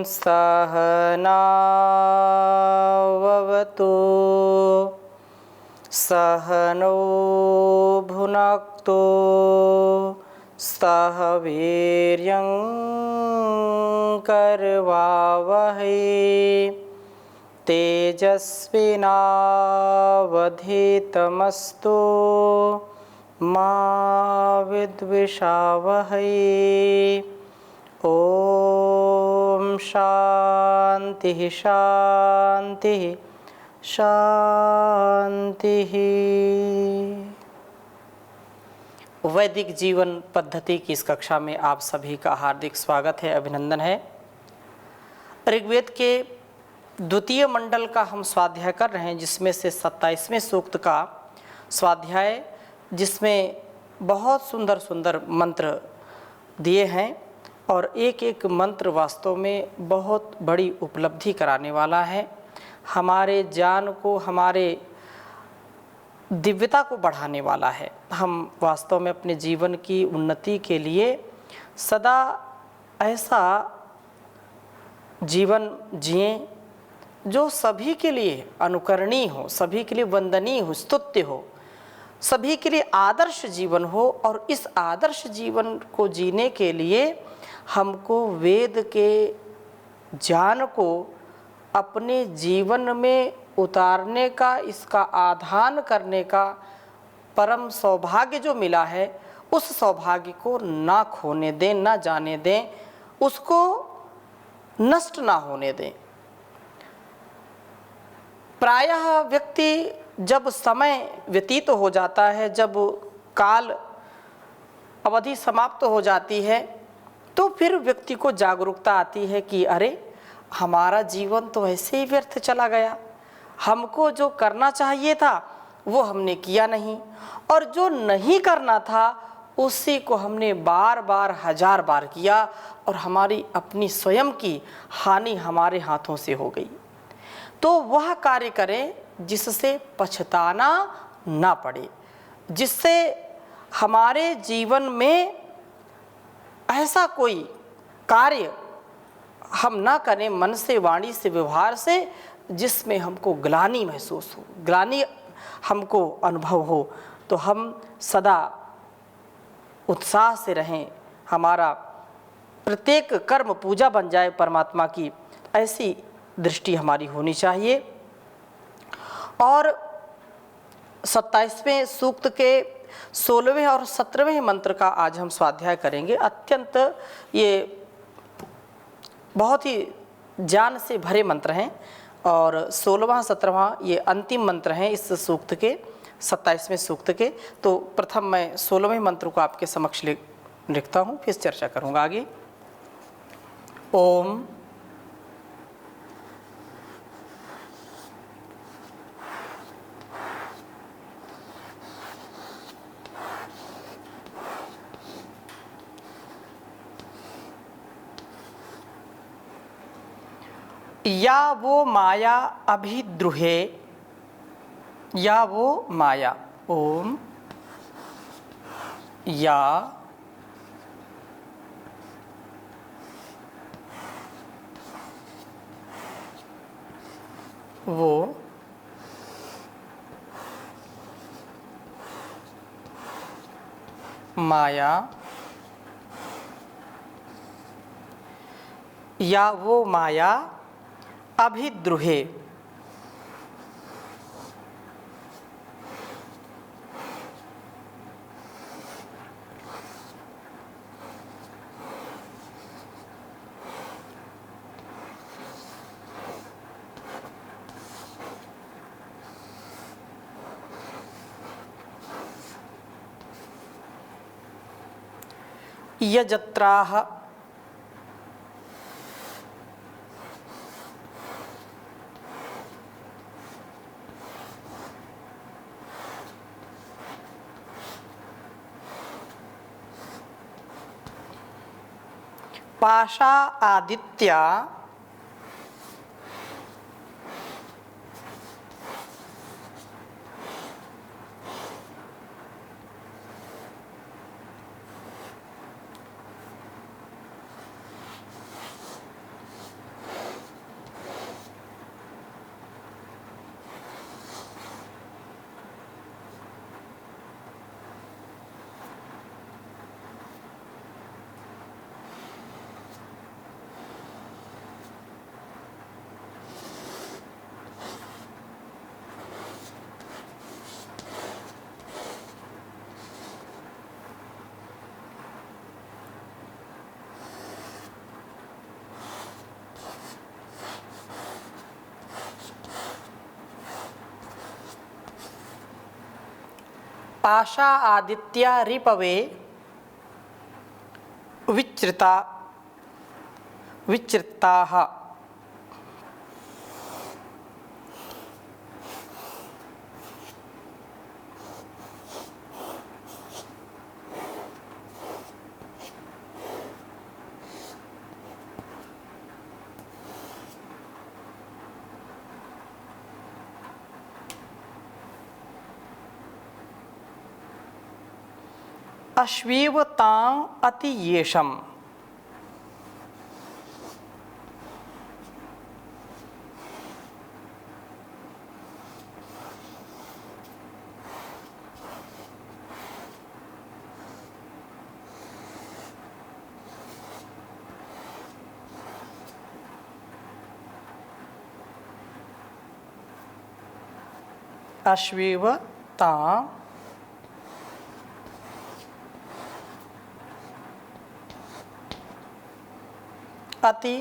सहनाववतु सहनो भुनक्तु सह वीर्यं करवावहै तेजस्विनावधीतमस्तु मा विद्विषावहै। ओम शांति शांति शांति। वैदिक जीवन पद्धति की इस कक्षा में आप सभी का हार्दिक स्वागत है, अभिनंदन है। ऋग्वेद के द्वितीय मंडल का हम स्वाध्याय कर रहे हैं, जिसमें से 27वें सूक्त का स्वाध्याय, जिसमें बहुत सुंदर सुंदर मंत्र दिए हैं और एक एक मंत्र वास्तव में बहुत बड़ी उपलब्धि कराने वाला है। हमारे ज्ञान को, हमारे दिव्यता को बढ़ाने वाला है। हम वास्तव में अपने जीवन की उन्नति के लिए सदा ऐसा जीवन जिएं जो सभी के लिए अनुकरणीय हो, सभी के लिए वंदनीय हो, स्तुत्य हो, सभी के लिए आदर्श जीवन हो। और इस आदर्श जीवन को जीने के लिए हमको वेद के ज्ञान को अपने जीवन में उतारने का, इसका आधान करने का परम सौभाग्य जो मिला है, उस सौभाग्य को ना खोने दें, ना जाने दें, उसको नष्ट ना होने दें। प्रायः व्यक्ति जब समय व्यतीत हो जाता है, जब काल अवधि समाप्त हो जाती है, तो फिर व्यक्ति को जागरूकता आती है कि अरे, हमारा जीवन तो ऐसे ही व्यर्थ चला गया। हमको जो करना चाहिए था वो हमने किया नहीं, और जो नहीं करना था उसी को हमने बार बार, हजार बार किया, और हमारी अपनी स्वयं की हानि हमारे हाथों से हो गई। तो वह कार्य करें जिससे पछताना ना पड़े, जिससे हमारे जीवन में ऐसा कोई कार्य हम ना करें मन से, वाणी से, व्यवहार से, जिसमें हमको ग्लानि महसूस हो, ग्लानि हमको अनुभव हो। तो हम सदा उत्साह से रहें, हमारा प्रत्येक कर्म पूजा बन जाए परमात्मा की, ऐसी दृष्टि हमारी होनी चाहिए। और 27वें सूक्त के 16वें और 17वें मंत्र का आज हम स्वाध्याय करेंगे। अत्यंत ये बहुत ही ज्ञान से भरे मंत्र हैं, और 16वां 17वां ये अंतिम मंत्र हैं इस सूक्त के, 27वें सूक्त के। तो प्रथम मैं 16वें मंत्र को आपके समक्ष लिखता हूँ, फिर चर्चा करूँगा आगे। ओम या वो माया अभिद्रुहे, या वो माया। ओम या वो माया, या वो माया अभिद्रुहे। यजत्राह पाशा आदित्या पाशा आदित्या रिपवे विचृताः। अश्वीवतां अतियेषम्। अश्वीवतां अति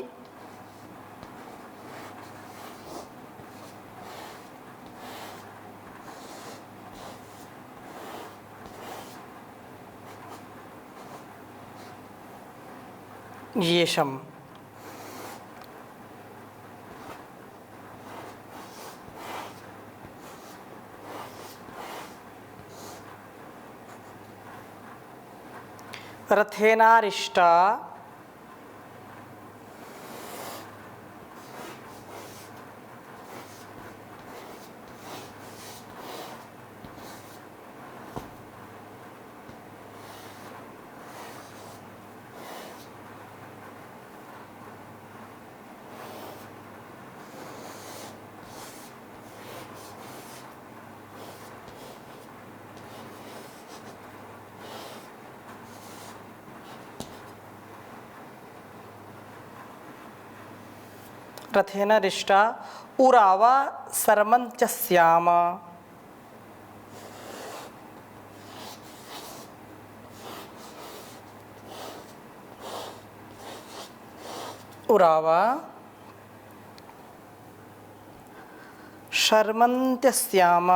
येषम्। रथेनारिष्टा रथेन रिष्टा उरावा सर्मञ्चस्याम। उरावा शर्मन्त्यस्याम।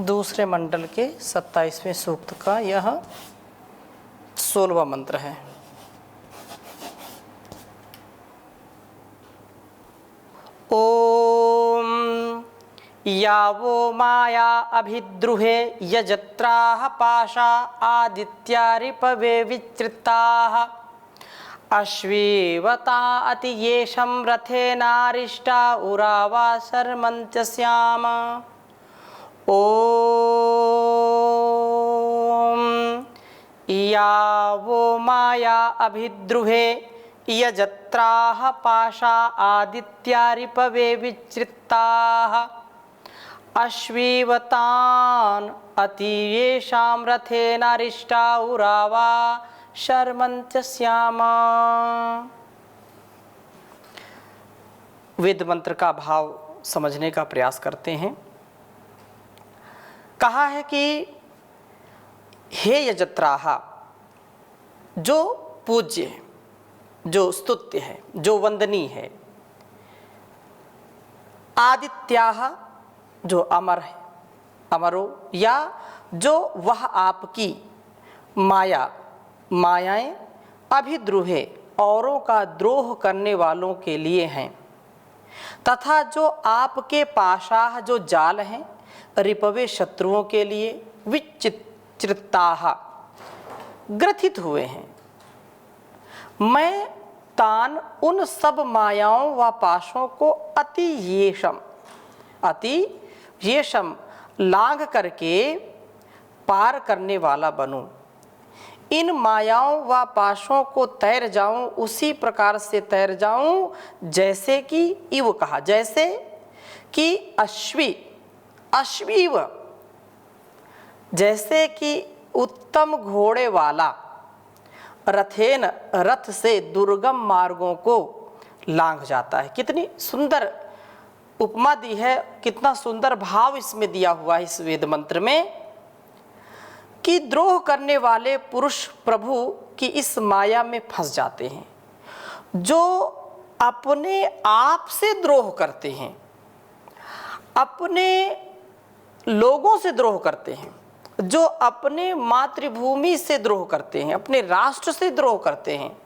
दूसरे मंडल के 27वें सूक्त का यह 16वां मंत्र है। ओम यावो माया अभिद्रुहे यजत्राः पाशा आदित्या रिपवे विचृताः अश्वीवता अतियेषं रथेनारिष्टा उरावा शर्मन्त्यस्याम। ओम यावो माया अभिद्रुहे यजत्राः पाशा आदित्या रिपवे विचृताः अश्वीवतान् अतियेषां रथेनारिष्टा उरावा शर्मन्त्यस्याम। वेद मंत्र का भाव समझने का प्रयास करते हैं। कहा है कि हे यजत्राः, जो पूज्य है, जो स्तुत्य है, जो वंदनीय है, आदित्याः जो अमर है, अमरो, या जो वह आपकी मायाएं अभिद्रोहे औरों का द्रोह करने वालों के लिए हैं, तथा जो आपके पाशाह जो जाल हैं रिपवे शत्रुओं के लिए विचित्रताः ग्रथित हुए हैं। मैं तान उन सब मायाओं व पाशों को अति येषम लांघ करके पार करने वाला बनूं। इन मायाओं व पाशों को तैर जाऊं, उसी प्रकार से तैर जाऊं जैसे कि इव कहा, जैसे कि अश्वीव, जैसे कि उत्तम घोड़े वाला रथेन, रथ से दुर्गम मार्गों को लांघ जाता है। कितनी सुंदर उपमा दी है, कितना सुंदर भाव इसमें दिया हुआ है इस वेद मंत्र में, कि द्रोह करने वाले पुरुष प्रभु की इस माया में फंस जाते हैं। जो अपने आप से द्रोह करते हैं, अपने लोगों से द्रोह करते हैं, जो अपने मातृभूमि से द्रोह करते हैं, अपने राष्ट्र से द्रोह करते हैं,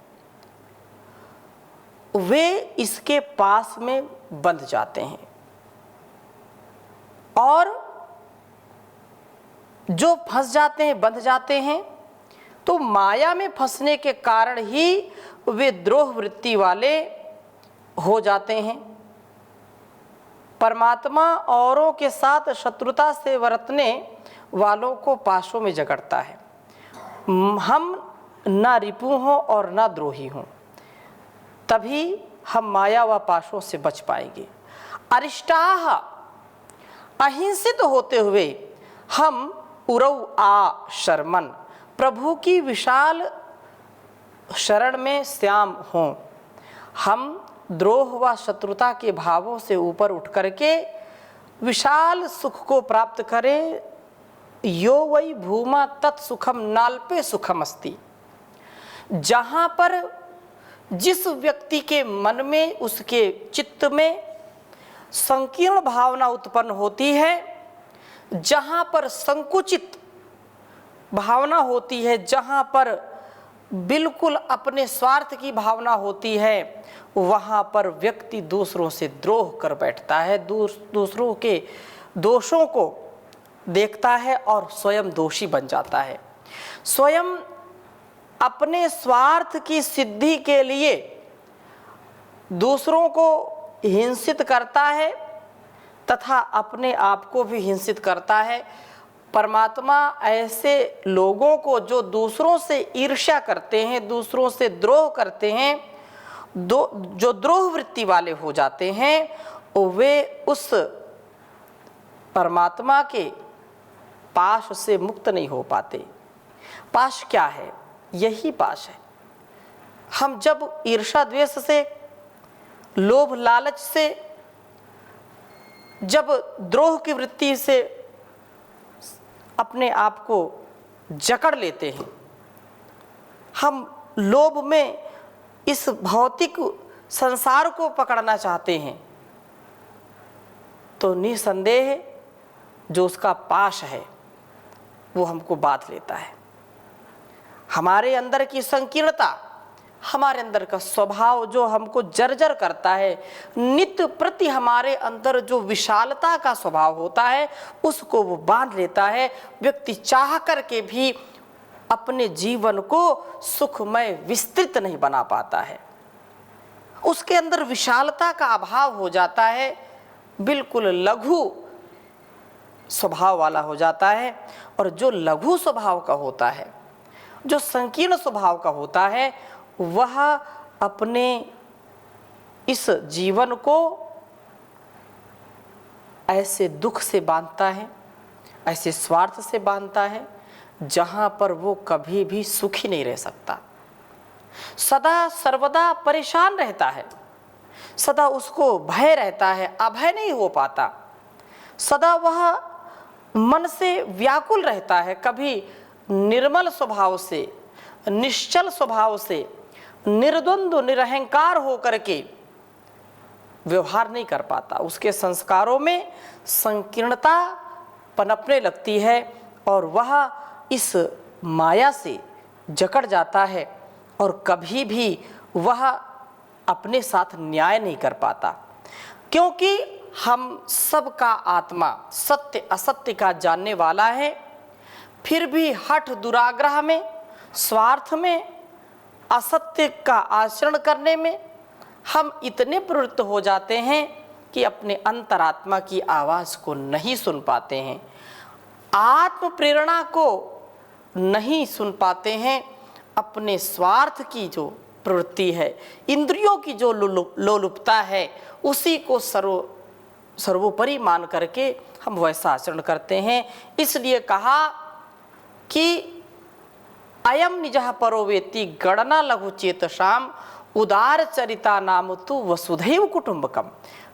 वे इसके पास में बंध जाते हैं। और जो फंस जाते हैं, बंध जाते हैं, तो माया में फंसने के कारण ही वे द्रोह वृत्ति वाले हो जाते हैं। परमात्मा औरों के साथ शत्रुता से बरतने वालों को पाशों में जकड़ता है। हम ना रिपु हों और ना द्रोही हों, तभी हम माया व पाशों से बच पाएंगे। अरिष्टाह, अहिंसित होते हुए हम उरऊ आ शर्मन, प्रभु की विशाल शरण में श्याम हों। हम द्रोह व शत्रुता के भावों से ऊपर उठ करके विशाल सुख को प्राप्त करें। यो वै भूमा तत्सुखम नाल्पे सुखम अस्ति। जहाँ पर जिस व्यक्ति के मन में, उसके चित्त में संकीर्ण भावना उत्पन्न होती है, जहाँ पर संकुचित भावना होती है, जहाँ पर बिल्कुल अपने स्वार्थ की भावना होती है, वहाँ पर व्यक्ति दूसरों से द्रोह कर बैठता है, दूसरों के दोषों को देखता है और स्वयं दोषी बन जाता है। स्वयं अपने स्वार्थ की सिद्धि के लिए दूसरों को हिंसित करता है तथा अपने आप को भी हिंसित करता है। परमात्मा ऐसे लोगों को जो दूसरों से ईर्ष्या करते हैं, दूसरों से द्रोह करते हैं, जो द्रोह वृत्ति वाले हो जाते हैं, वे उस परमात्मा के पाश से मुक्त नहीं हो पाते। पाश क्या है? यही पाश है। हम जब ईर्ष्या द्वेष से, लोभ लालच से, जब द्रोह की वृत्ति से अपने आप को जकड़ लेते हैं, हम लोभ में इस भौतिक संसार को पकड़ना चाहते हैं, तो निसंदेह जो उसका पाश है वो हमको बांध लेता है। हमारे अंदर की संकीर्णता, हमारे अंदर का स्वभाव जो हमको जर्जर करता है, नित्य प्रति हमारे अंदर जो विशालता का स्वभाव होता है, उसको वो बांध लेता है। व्यक्ति चाह करके भी अपने जीवन को सुखमय विस्तृत नहीं बना पाता है। उसके अंदर विशालता का अभाव हो जाता है, बिल्कुल लघु स्वभाव वाला हो जाता है। और जो लघु स्वभाव का होता है, जो संकीर्ण स्वभाव का होता है, वह अपने इस जीवन को ऐसे दुख से बांधता है, ऐसे स्वार्थ से बांधता है, जहाँ पर वो कभी भी सुखी नहीं रह सकता। सदा सर्वदा परेशान रहता है, सदा उसको भय रहता है, अभय नहीं हो पाता। सदा वह मन से व्याकुल रहता है, कभी निर्मल स्वभाव से, निश्चल स्वभाव से, निर्द्वंद्व निरहंकार होकर के व्यवहार नहीं कर पाता। उसके संस्कारों में संकीर्णता पनपने लगती है और वह इस माया से जकड़ जाता है और कभी भी वह अपने साथ न्याय नहीं कर पाता। क्योंकि हम सबका आत्मा सत्य असत्य का जानने वाला है, फिर भी हठ दुराग्रह में, स्वार्थ में, असत्य का आचरण करने में हम इतने प्रवृत्त हो जाते हैं कि अपने अंतरात्मा की आवाज़ को नहीं सुन पाते हैं, आत्म प्रेरणा को नहीं सुन पाते हैं अपने स्वार्थ की जो प्रवृत्ति है, इंद्रियों की जो लोलुपता है, उसी को सर्वोपरि मान करके हम वैसा आचरण करते हैं। इसलिए कहा कि अयम निजः परो वेत्ति गणना लघु चेतसाम उदार चरिता नाम तु वसुधैव कुटुंबकम।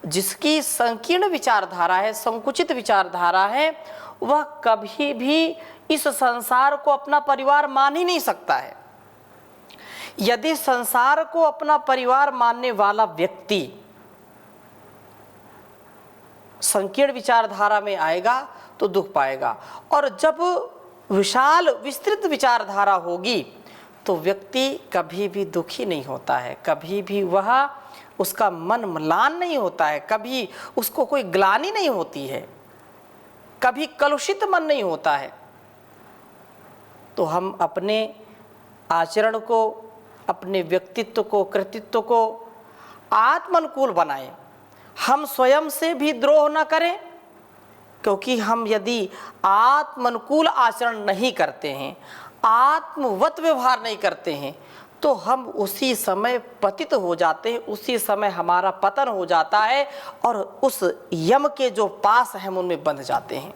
जिसकी संकीर्ण विचारधारा है, संकुचित विचारधारा है, वह कभी भी इस संसार को अपना परिवार मान ही नहीं सकता है। यदि संसार को अपना परिवार मानने वाला व्यक्ति संकीर्ण विचारधारा में आएगा तो दुख पाएगा, और जब विशाल विस्तृत विचारधारा होगी तो व्यक्ति कभी भी दुखी नहीं होता है, कभी भी वह उसका मन म्लान नहीं होता है, कभी उसको कोई ग्लानि नहीं होती है, कभी कलुषित मन नहीं होता है। तो हम अपने आचरण को, अपने व्यक्तित्व को, कृतित्व को आत्मानुकूल बनाएं। हम स्वयं से भी द्रोह न करें, क्योंकि हम यदि आत्मानुकूल आचरण नहीं करते हैं, आत्मवत व्यवहार नहीं करते हैं, तो हम उसी समय पतित हो जाते हैं, उसी समय हमारा पतन हो जाता है, और उस यम के जो पास हम उनमें बंध जाते हैं।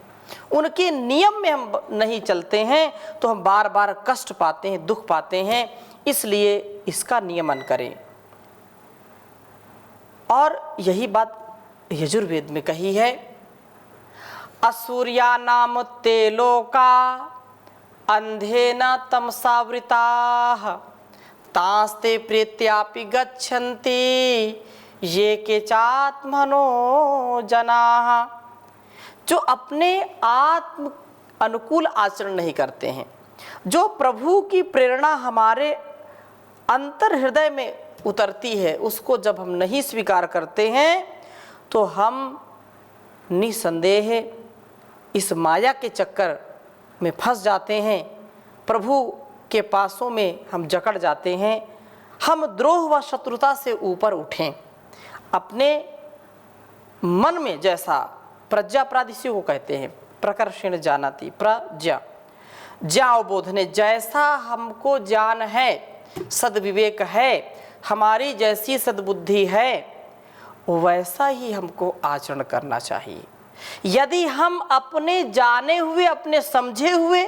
उनके नियम में हम नहीं चलते हैं तो हम बार बार कष्ट पाते हैं, दुख पाते हैं। इसलिए इसका नियमन करें। और यही बात यजुर्वेद में कही है, असूर्या नाम ते लोका अंधेन तमसावृताः तास्ते प्रेत्यापि गच्छन्ति ये के चात्मनो जनाः। जो अपने आत्म अनुकूल आचरण नहीं करते हैं, जो प्रभु की प्रेरणा हमारे अंतर हृदय में उतरती है, उसको जब हम नहीं स्वीकार करते हैं तो हम निसंदेह इस माया के चक्कर में फंस जाते हैं, प्रभु के पासों में हम जकड़ जाते हैं। हम द्रोह व शत्रुता से ऊपर उठें। अपने मन में जैसा प्रज्ञा प्रादिश्य को कहते हैं, प्रकर्षण जानाति प्रज्ञा ज्ञावबोधने, जैसा हमको ज्ञान है, सद्विवेक है, हमारी जैसी सद्बुद्धि है, वैसा ही हमको आचरण करना चाहिए। यदि हम अपने जाने हुए, अपने समझे हुए,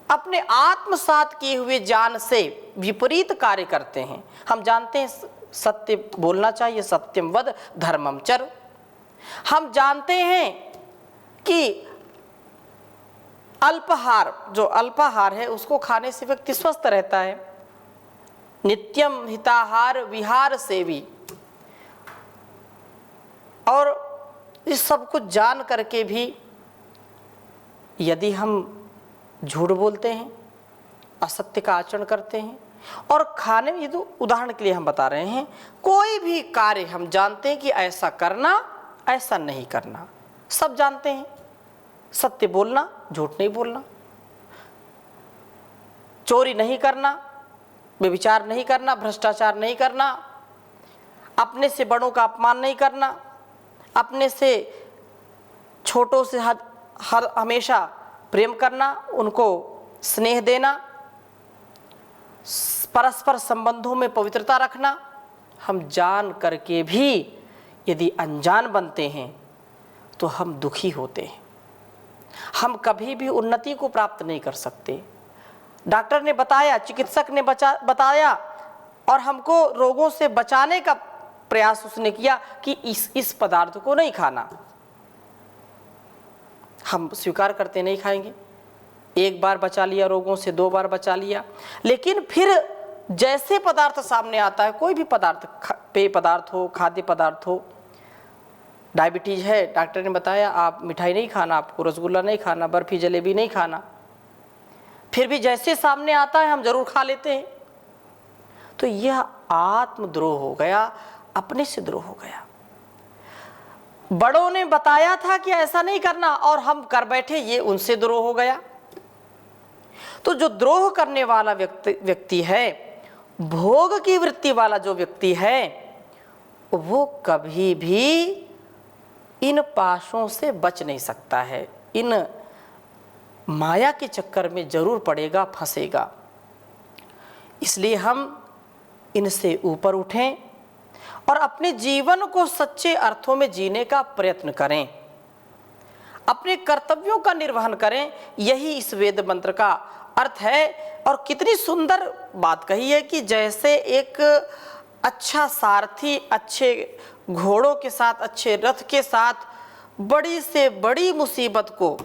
अपने आत्मसात किए हुए ज्ञान से विपरीत कार्य करते हैं, हम जानते हैं सत्य बोलना चाहिए, सत्यम वद धर्मम चर, हम जानते हैं कि अल्पाहार, जो अल्पाहार है उसको खाने से व्यक्ति स्वस्थ रहता है, नित्यम हिताहार विहार सेवी, और इस सब कुछ जान करके भी यदि हम झूठ बोलते हैं, असत्य का आचरण करते हैं, और खाने में, ये तो उदाहरण के लिए हम बता रहे हैं, कोई भी कार्य हम जानते हैं कि ऐसा करना, ऐसा नहीं करना, सब जानते हैं, सत्य बोलना, झूठ नहीं बोलना, चोरी नहीं करना, व्यभिचार नहीं करना, भ्रष्टाचार नहीं करना, अपने से बड़ों का अपमान नहीं करना, अपने से छोटों से हर हमेशा प्रेम करना, उनको स्नेह देना, परस्पर संबंधों में पवित्रता रखना। हम जान करके भी यदि अनजान बनते हैं तो हम दुखी होते हैं, हम कभी भी उन्नति को प्राप्त नहीं कर सकते। डॉक्टर ने बताया, चिकित्सक ने बताया, और हमको रोगों से बचाने का प्रयास उसने किया कि इस पदार्थ को नहीं खाना, हम स्वीकार करते नहीं खाएंगे। एक बार बचा लिया रोगों से, 2 बार बचा लिया, लेकिन फिर जैसे पदार्थ सामने आता है, कोई भी पदार्थ, पेय पदार्थ हो, खाद्य पदार्थ हो, डायबिटीज है, डॉक्टर ने बताया आप मिठाई नहीं खाना, आपको रसगुल्ला नहीं खाना, बर्फी जलेबी नहीं खाना, फिर भी जैसे सामने आता है हम जरूर खा लेते हैं। तो यह आत्मद्रोह हो गया, अपने से द्रोह हो गया। बड़ों ने बताया था कि ऐसा नहीं करना और हम कर बैठे, ये उनसे द्रोह हो गया। तो जो द्रोह करने वाला व्यक्ति है, भोग की वृत्ति वाला जो व्यक्ति है, वो कभी भी इन पाशों से बच नहीं सकता है, इन माया के चक्कर में जरूर पड़ेगा, फंसेगा। इसलिए हम इनसे ऊपर उठें और अपने जीवन को सच्चे अर्थों में जीने का प्रयत्न करें, अपने कर्तव्यों का निर्वहन करें। यही इस वेद मंत्र का अर्थ है। और कितनी सुंदर बात कही है कि जैसे एक अच्छा सारथी अच्छे घोड़ों के साथ, अच्छे रथ के साथ बड़ी से बड़ी मुसीबत को,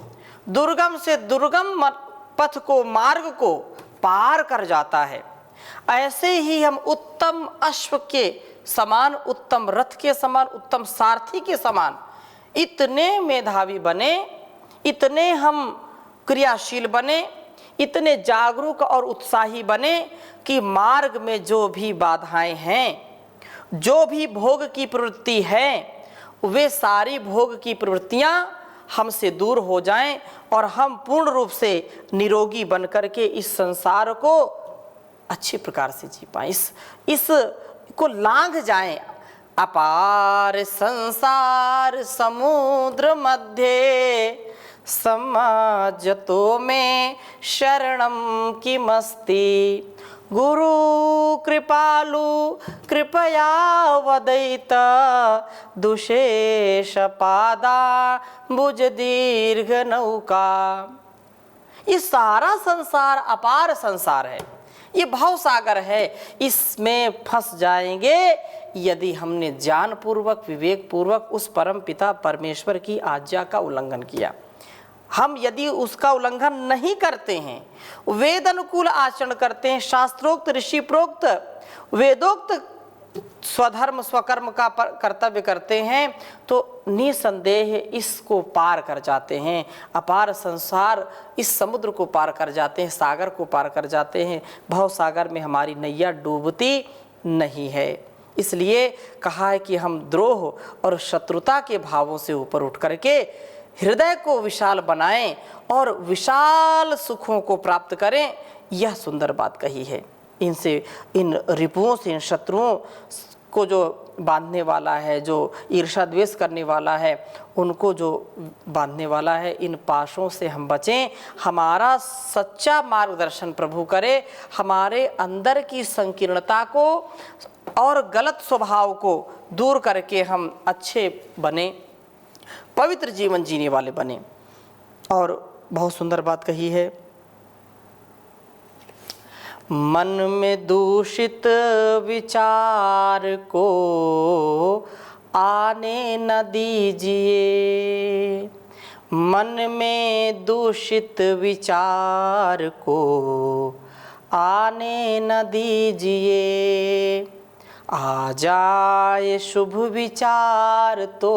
दुर्गम से दुर्गम पथ को, मार्ग को पार कर जाता है, ऐसे ही हम उत्तम अश्व के समान, उत्तम रथ के समान, उत्तम सारथी के समान इतने मेधावी बने, इतने हम क्रियाशील बने, इतने जागरूक और उत्साही बने कि मार्ग में जो भी बाधाएं हैं, जो भी भोग की प्रवृत्ति है, वे सारी भोग की प्रवृत्तियां हमसे दूर हो जाएं और हम पूर्ण रूप से निरोगी बन करके इस संसार को अच्छी प्रकार से जी पाएं, इस को लांघ जाएं। अपार संसार समुद्र मध्य समाजतो में शरणम की मस्ती, गुरु कृपालु कृपया वदयित दुशेष पादा भुज दीर्घ नौका। ये सारा संसार अपार संसार है, ये भव सागर है। इसमें फंस जाएंगे यदि हमने ज्ञान पूर्वक, विवेक पूर्वक उस परम पिता परमेश्वर की आज्ञा का उल्लंघन किया। हम यदि उसका उल्लंघन नहीं करते हैं, वेद अनुकूल आचरण करते हैं, शास्त्रोक्त ऋषि प्रोक्त वेदोक्त स्वधर्म स्वकर्म का कर्तव्य करते हैं, तो निसंदेह इसको पार कर जाते हैं, अपार संसार, इस समुद्र को पार कर जाते हैं, सागर को पार कर जाते हैं। भव सागर में हमारी नैया डूबती नहीं है। इसलिए कहा है कि हम द्रोह और शत्रुता के भावों से ऊपर उठ करके हृदय को विशाल बनाएं और विशाल सुखों को प्राप्त करें। यह सुंदर बात कही है। इनसे, इन रिपुओं से, इन शत्रुओं को जो बांधने वाला है, जो ईर्ष्या द्वेष करने वाला है, उनको जो बांधने वाला है, इन पाशों से हम बचें। हमारा सच्चा मार्गदर्शन प्रभु करे, हमारे अंदर की संकीर्णता को और गलत स्वभाव को दूर करके हम अच्छे बने, पवित्र जीवन जीने वाले बने। और बहुत सुंदर बात कही है, मन में दूषित विचार को आने न दीजिए, मन में दूषित विचार को आने न दीजिए। आ जाए शुभ विचार तो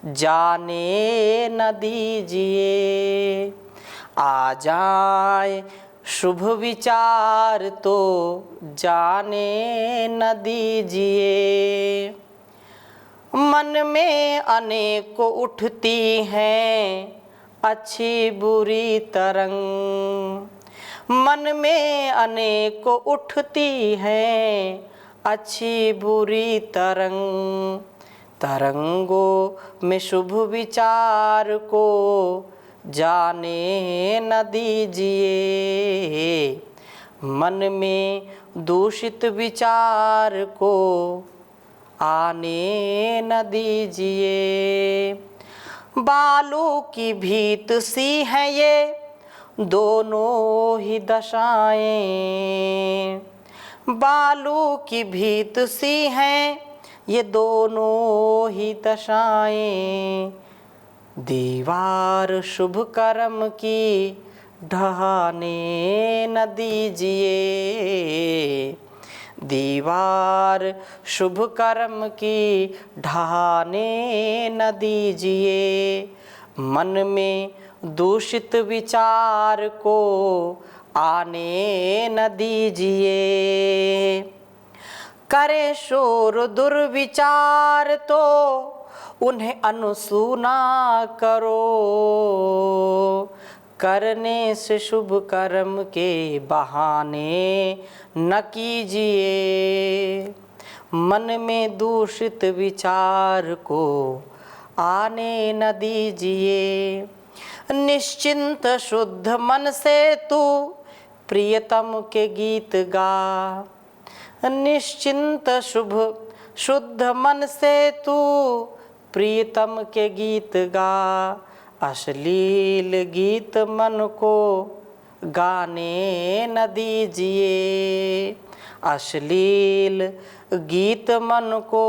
जाने न दीजिए, आ जाए शुभ विचार तो जाने न दीजिए। मन में अनेक उठती हैं अच्छी बुरी तरंग, मन में अनेक उठती हैं अच्छी बुरी तरंग, तरंगों में शुभ विचार को जाने न दीजिए। मन में दूषित विचार को आने न दीजिए। बालू की भीत सी है ये दोनों ही दशाएं, बालू की भीत सी हैं ये दोनों ही दशाएं। दीवार शुभ कर्म की ढहाने न दीजिए, दीवार शुभ कर्म की ढहाने न दीजिए। मन में दूषित विचार को आने न दीजिए। करे शोर दुर्विचार तो उन्हें अनसुना करो, करने से शुभ कर्म के बहाने न कीजिए। मन में दूषित विचार को आने न दीजिए। निश्चिंत शुद्ध मन से तू प्रियतम के गीत गा। निश्चिंत शुद्ध मन से तू प्रियतम के गीत गा। अश्लील गीत मन को गाने न दीजिए। अश्लील गीत मन को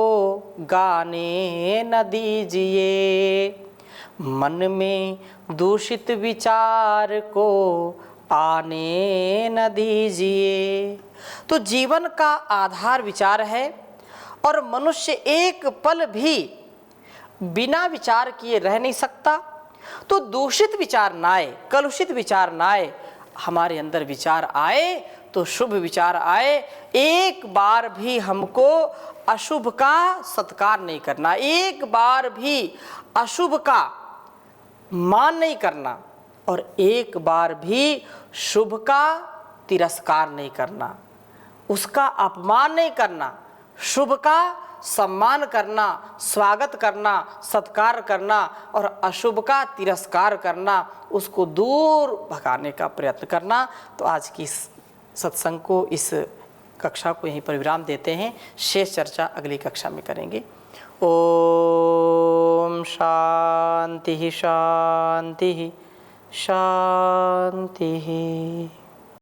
गाने न दीजिए। मन में दूषित विचार को आने न दीजिए। तो जीवन का आधार विचार है और मनुष्य एक पल भी बिना विचार किए रह नहीं सकता। तो दूषित विचार ना आए, कलुषित विचार ना आए, हमारे अंदर विचार आए तो शुभ विचार आए। एक बार भी हमको अशुभ का सत्कार नहीं करना, एक बार भी अशुभ का मान नहीं करना और एक बार भी शुभ का तिरस्कार नहीं करना, उसका अपमान नहीं करना, शुभ का सम्मान करना, स्वागत करना, सत्कार करना और अशुभ का तिरस्कार करना, उसको दूर भगाने का प्रयत्न करना। तो आज की इस सत्संग को, इस कक्षा को यहीं पर विराम देते हैं। शेष चर्चा अगली कक्षा में करेंगे। ओम शांति शांति शांति।